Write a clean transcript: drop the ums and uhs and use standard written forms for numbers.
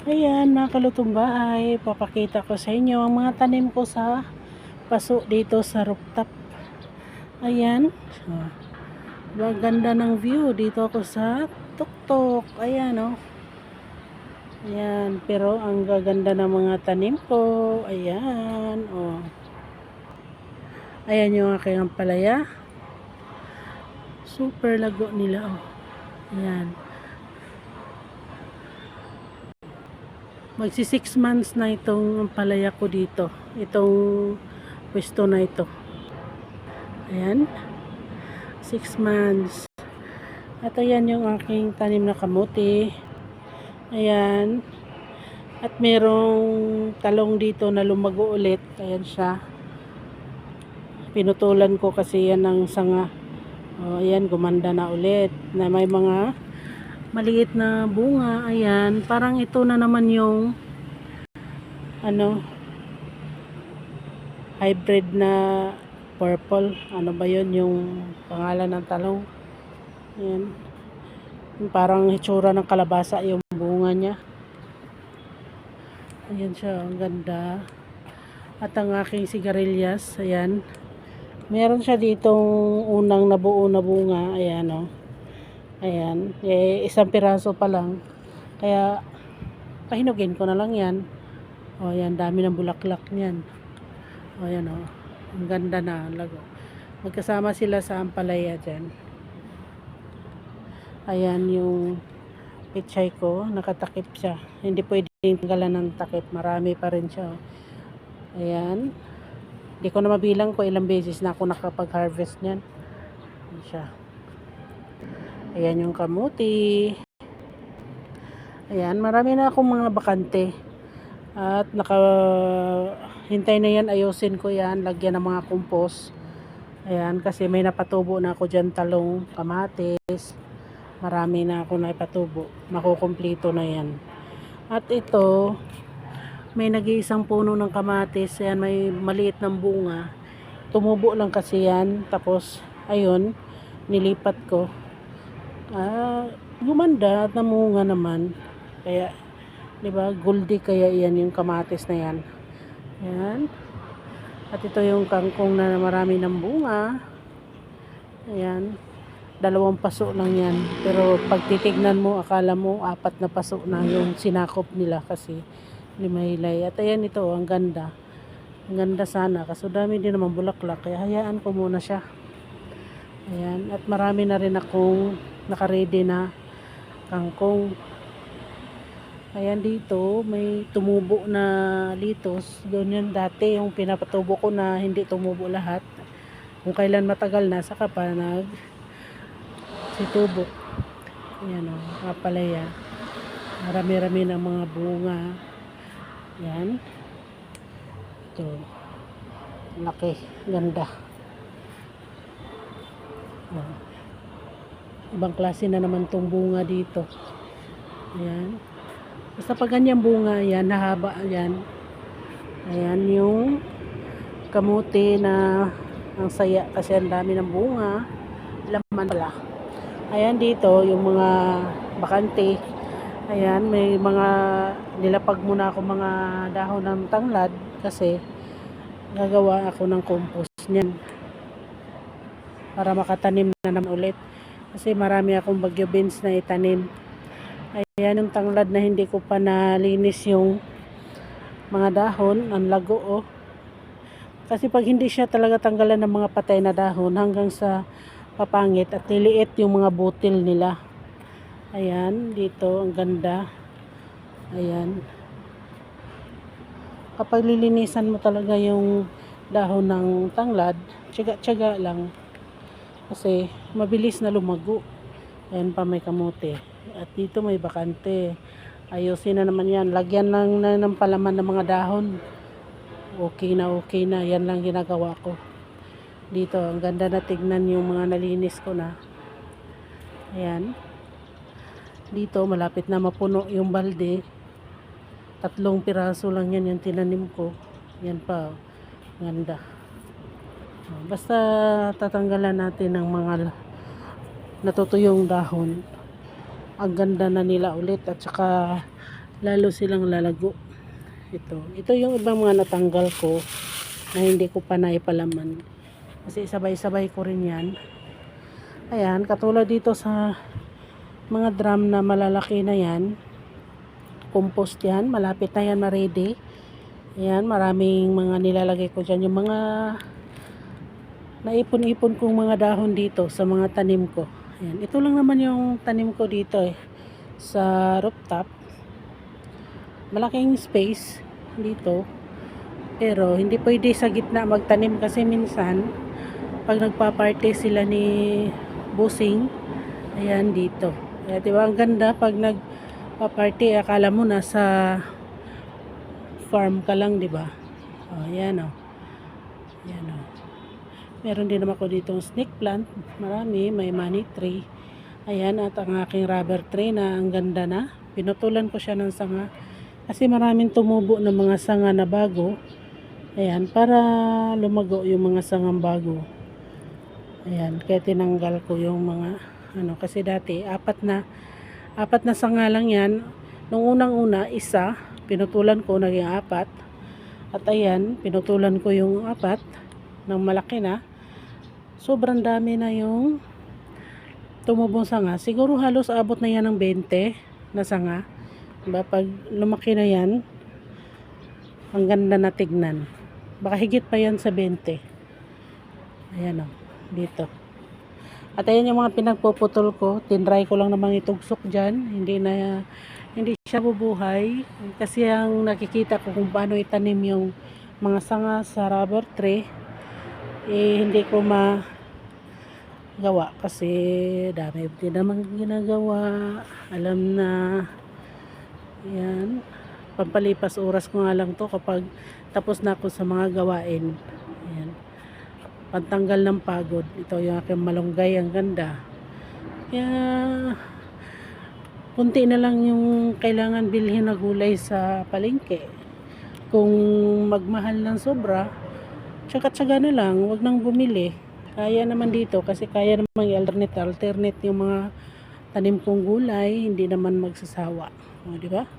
Ayan mga kalutong bahay, papakita ko sa inyo ang mga tanim ko sa paso dito sa rooftop. Ayan, maganda ng view dito ako sa tuktok. Ayan Ayan, pero ang gaganda ng mga tanim ko. Ayan Ayan yung aking ampalaya. Super lago nila Ayan. Magsi 6 months na itong palaya ko dito. Itong pwesto na ito. Ayan. 6 months. At ayan yung aking tanim na kamote. Ayan. At merong talong dito na lumago ulit. Ayan siya. Pinutulan ko kasi yan ng sanga. Ayan, gumanda na ulit. Na may mga maliit na bunga. Ayan, parang ito na naman yung hybrid na purple. Ano ba yun yung pangalan ng talong? Ayan. Parang hitsura ng kalabasa yung bunga niya. Ayan siya, ang ganda. At ang aking sigarilyas, ayan. Meron siya ditong unang nabuo na bunga. Ayan Ayan, isang piraso pa lang. Kaya pahinugin ko na lang yan. Ayan, dami ng bulaklak niyan. Ayan ang ganda na lago. Magkasama sila sa ampalaya dyan. Ayan yung pichay ko, nakatakip siya. Hindi pwedeng tanggalan ng takip, marami pa rin siya. Ayan. Hindi ko na mabilang kung ilang beses na ako nakapag-harvest niyan. Ayan siya. Ayan yung kamuti. Ayan, marami na akong mga bakante. At hintay na yan, ayusin ko yan, lagyan ng mga compost. Ayan, kasi may napatubo na ako dyan, talong, kamatis. Marami na ako naipatubo. Makukumpleto na yan. At ito, may nag-iisang puno ng kamatis. Ayan, may maliit ng bunga. Tumubo lang kasi yan. Tapos, ayun, nilipat ko. Gumanda at namunga naman. Kaya, diba, goldy kaya yan yung kamatis na yan. Ayan. At ito yung kangkong na marami ng bunga. Ayan. 2 paso lang yan. Pero pag titignan mo, akala mo 4 na paso na yung sinakop nila kasi limahilay. At ayan ito, ang ganda. Ang ganda sana. Kaso dami din naman bulaklak. Kaya hayaan ko muna siya. Ayan. At marami na rin akong naka-ready na kangkong. Ayan dito, may tumubo na litos. Doon yun dati, yung pinapatubo ko na hindi tumubo lahat. Kung kailan matagal na, saka pa situbo. Ayan kapalaya. Marami-rami ng mga bunga. Ayan. Ito. Laki. Ganda. Ibang klase na naman tong bunga dito. Ayan. Basta pag ganyan bunga, yan, nahaba yan. Ayan yung kamuti na ang saya kasi ang dami ng bunga. Laman pala. Ayan dito, yung mga bakante. Ayan, may mga nilapag muna ako mga dahon ng tanglad kasi gagawa ako ng compost niyan para makatanim na naman ulit. Kasi marami akong bagyo beans na itanim. Ayan yung tanglad na hindi ko pa nalinis yung mga dahon. Ang lago Kasi pag hindi siya talaga tanggalan ng mga patay na dahon hanggang sa papangit at niliit yung mga butil nila. Ayan, dito ang ganda. Ayan. Kapag lilinisan mo talaga yung dahon ng tanglad, tiyaga-tiyaga lang. Kasi mabilis na lumago. Ayan pa may kamote. At dito may bakante. Ayusin na naman yan. Lagyan lang na ng palaman ng mga dahon. Okay na. Yan lang ginagawa ko. Dito, ang ganda na tignan yung mga nalinis ko na. Ayan. Dito, malapit na mapuno yung balde. 3 piraso lang yan yung tinanim ko. Yan pa. Ganda. Basta tatanggalan natin ng mga natutuyong dahon. Ang ganda na nila ulit at saka lalo silang lalago. Ito yung ibang mga natanggal ko na hindi ko pa naipalaman. Kasi sabay-sabay ko rin yan. Ayan, katulad dito sa mga drum na malalaki na yan. Compost yan, malapit na yan ma-ready. Ayan, maraming mga nilalagay ko dyan. Yung mga naipon-ipon kong mga dahon dito sa mga tanim ko. Ayan, ito lang naman yung tanim ko dito sa rooftop. Malaking space dito. Pero hindi pwede sa gitna magtanim kasi minsan pag nagpa-party sila ni Busing, ayan dito. Kaya diba ang ganda pag nagpa-party, akala mo nasa farm ka lang, diba? Oh, ayan oh. Ayan oh. Meron din naman ako dito snake plant, marami, may money tree. Ayan, at ang aking rubber tree na ang ganda na. Pinutulan ko siya ng sanga kasi maraming tumubo ng mga sanga na bago. Ayan, para lumago yung mga sangang bago. Ayan, kaya tinanggal ko yung mga kasi dati apat na sanga lang yan. Nung unang-una isa, pinutulan ko naging apat. At ayan, pinutulan ko yung apat ng malaki na. Sobrang dami na yung tumubong sanga. Siguro halos abot na yan ng 20 na sanga. Diba? Pag lumaki na yan, ang ganda na tignan. Baka higit pa yan sa 20. Ayan o, dito. At ayan yung mga pinagpuputol ko. Tinry ko lang namang itugsok dyan. Hindi siya bubuhay. Kasi ang nakikita ko kung paano itanim yung mga sanga sa rubber tree, hindi ko magawa. Kasi dami din naman ginagawa. Alam na. Ayan. Pampalipas oras ko nga lang to kapag tapos na ako sa mga gawain. Ayan. Pantanggal ng pagod. Ito yung aking malunggay. Ang ganda. Kaya kunti na lang yung kailangan bilhin na gulay sa palengke. Kung magmahal ng sobra, tsaga-tsaga na lang. Huwag nang bumili. Kaya naman dito kasi kaya naman alternate yung mga tanim kong gulay. Hindi naman magsasawa. O, diba?